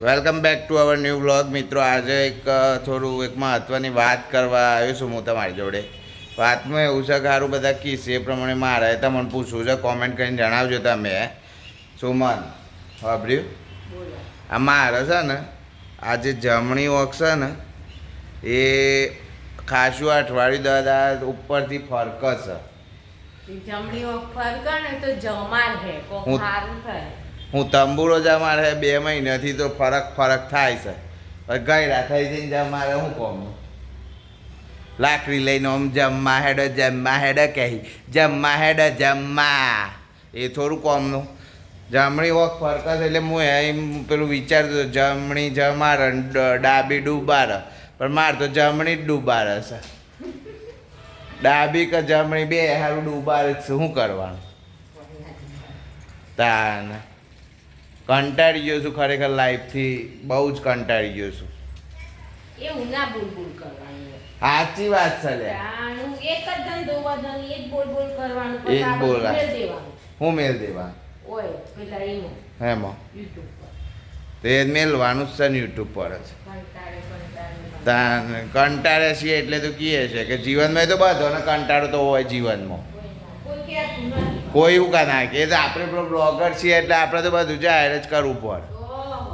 Welcome back to our new vlog. મિત્રો, આજે થોડું એક મહત્ત્વની વાત કરવા આવ્યો છું હું તમારી જોડે. વાતમાં એવું છે કે સારું બધા કિસ એ પ્રમાણે મારે તમને પૂછવું છે. કોમેન્ટ કરીને જણાવજો તમે. સુમન વાપર્યું આ મારે છે ને આજે જમણી ઓખ છે ને એ ખાસું અઠવાડિયું દાદા ઉપરથી ફરક છે. જમણી ઓખ ફરક ને તો જમાર હે કોક સારું થાય. હું તંબુરો જમારે 2 મહિનાથી તો ફરક થાય છે. ગયડા થઈ જઈને જમારે શું કહું, લાકડી લઈને આમ જમવા હેડો કહી જમવા એ થોડું કોમનું. જમણી વખત ફરક છે એટલે હું એમ પેલું વિચારતો જમણી જમારે ડાબી ડૂબારે, પણ મારે તો જમણી જ ડૂબારે છે. ડાબી કે જમણી બે સારું ડૂબારે છે. શું કરવાનું? તાન કંટાળી ગયો છું ખરેખર લાઈફથી, બહુ જ કંટાળી ગયો છું. એવું ના બોલ કરવાનું. સાચી વાત છે લે. એક જ ધંધો વધન એક બોલ કરવાનું. એ જ બોલવા દેવાનું. હું મેલ દેવા ઓય પેલા એમાં એમાં YouTube પર તો એ મેલવાનું જ છે ને યુટ્યુબ પર જ. કંટાળે છીએ એટલે તો કહીએ છે કે જીવનમાં તો બધો ને કંટાળો તો હોય જીવનમાં. કોઈ એવું કા ના કે આપણે પેલો બ્લોગર છીએ એટલે આપણે તો બધું જાહેર જ કરવું પડે.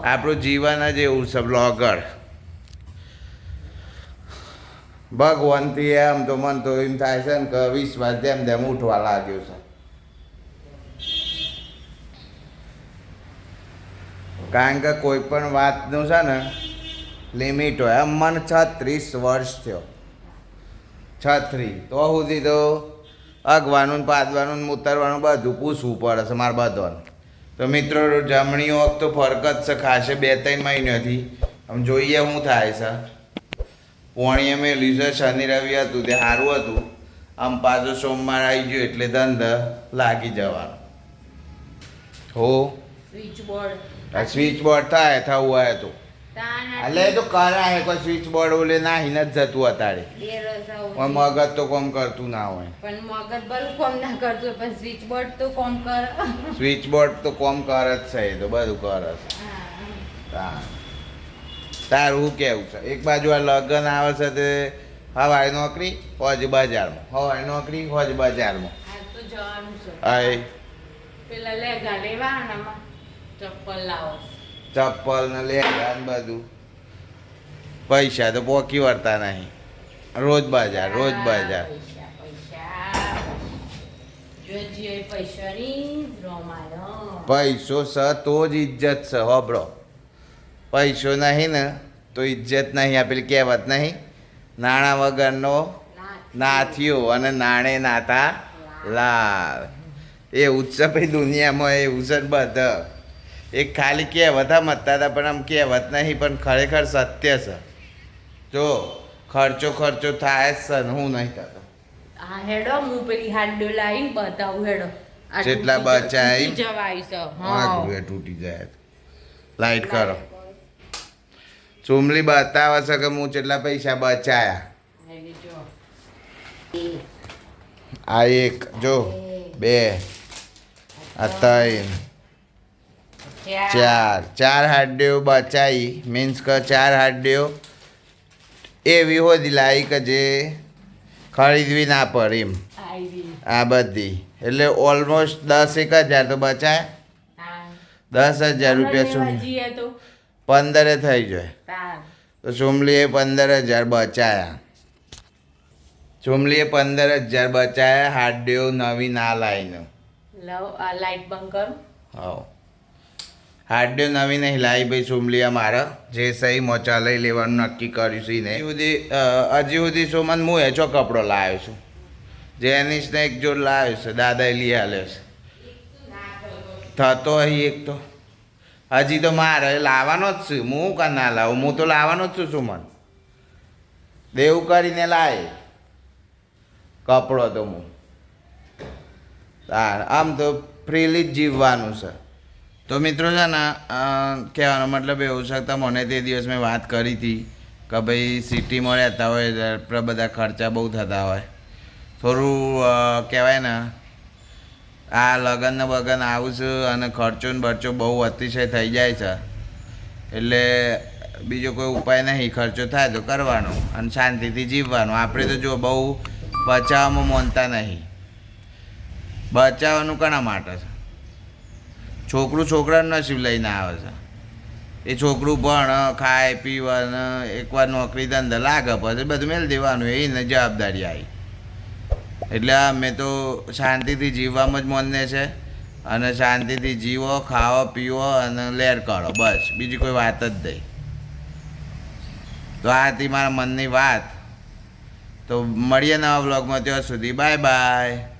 આપણું જીવન જ એવું છે બ્લોગર. ભગવાનથી એમ તો મન તો એમ થાય છે ને કે વિશ્વાસ જેમ ઉઠવા લાગ્યો છે. કારણ કે કોઈ પણ વાતનું છે ને લિમિટ હોય. આમ મને 36 વર્ષ થયો, 36 તો સુધી તો અગવાનું પાદવાનું ઉતરવાનું બધું પૂછવું પડે છે મારે બધાને. તો મિત્રો, જમણી વખત તો ફરક જ છે ખાસે 2-3 મહિનાથી. આમ જોઈએ શું થાય છે. પોણીએ મેલ્યું છે, શનિ રવિ હતું તે સારું હતું. આમ પાછો સોમવાર આવી ગયો એટલે ધંધા લાગી જવાનો. હો સ્વિચ બોર્ડ થાય થવું હોય તો એટલે તો કરાય. કોઈ સ્વિચ બોર્ડ ઓલે નાહીને જ જતું અત્યારે. મગજ તો કોમ કરતું ના હોય. પણ મગજ બરું કોમ ના કરતું પણ સ્વિચ બોર્ડ તો કોમ કરે. સ્વિચ બોર્ડ તો કોમ કરે જ છે. એ તો બધું કરે છે. તારું કેવું છે? એક બાજુ આ લગ્ન આવે છે તે હવારે નોકરી હોજ બજારમાં, હવારે નોકરી હોજ બજારમાં. તો જવાનું છે. આય પેલા લેગા લેવાના ચપ્પલ લાવો. ચપ્પલ ને લેગા ને બધું. પૈસા તો પોકી વળતા નહીં. રોજ બજાર પૈસો છે તો જ ઇજ્જત છે. હોબળો, પૈસો નહીં ને તો ઇજ્જત નહીં. આ પેલી કહેવત નહીં, નાણાં વગરનો નાથ્યો અને નાણે નાતા લાલ. એવું જ છે ભાઈ દુનિયામાં. એવું છે બધા. એક ખાલી કહેવત મતતા હતા પણ આમ કહેવત નહીં પણ ખરેખર સત્ય છે. જો ખર્ચો થાય જ છે ને હું નહીં થતો. હા હેડો હું પેલી હાડો લાવીને બતાવું હેડો. જેટલા બચાય જવાય છે. હા તૂટી જાય. લાઈટ કરો. ચુમલી બતાવે છે કે હું જેટલા પૈસા બચાયા. આ 1 જો 2 આ 3 4 હાડ્યો બચાવી. મીન્સ કે 4 હાડ્યો એવી હોતી લાવી કે જે ખરીદવી ના પડે એમ. આ બધી એટલે ઓલમોસ્ટ 10-1 હજાર તો બચાય. 10,000 રૂપિયા સુધી 15 થઈ જાય. તો ચુમલીએ 15,000 બચાયા. ચુમલીએ 15,000 બચાયા હાડ્યો નવી ના લાવીને. લાઈટ બંધ કરું. હા, હાડ્યો નવી નહીં લાવી ભાઈ ચુમલી. અમારે જે સહી મોચા લઈ લેવાનું નક્કી કર્યું છે ને હજી સુધી સોમન હું એ ચો કપડો લાવ્યો છું. જેનિસને એક જોડ લાવ્યો છે, દાદાએ લઈ આલ્યો છે. થતો અહીં એક તો હજી તો મારે લાવવાનો જ છું. હું કાં ના લાવું? હું તો લાવવાનો જ છું. સુમન દેવું કરીને લાવે કપડો તો હું. આમ તો ફ્રીલી જ જીવવાનું છે. તો મિત્રો છે ને કહેવાનો મતલબ એવું છે કે મને તે દિવસ મેં વાત કરી હતી કે ભાઈ સિટીમાં રહેતા હોય એટલે બધા ખર્ચા બહુ થતા હોય. થોડું કહેવાય ને આ લગન ને બગન આવું છું અને ખર્ચો ને બરચો બહુ અતિશય થઈ જાય છે એટલે બીજો કોઈ ઉપાય નહીં, ખર્ચો થાય તો કરવાનો અને શાંતિથી જીવવાનું. આપણે તો જો બહુ બચાવવામાં માનતા નહીં. બચાવવાનું કોના માટે છે? છોકરું છોકરાનું નસીબ લઈને આવે છે. એ છોકરું ભણ ખાય પીવાને એકવાર નોકરી ધંધા લાગે પછી બધું મેળ દેવાનું, એને જવાબદારી આવી. એટલે અમે તો શાંતિથી જીવવામાં જ માનીએ છે અને શાંતિથી જીવો, ખાઓ, પીવો અને લહેર કરો, બસ બીજી કોઈ વાત જ નહીં. તો આ હતી મારા મનની વાત. તો મળીએ નવા વ્લોગમાં, ત્યાં સુધી બાય બાય.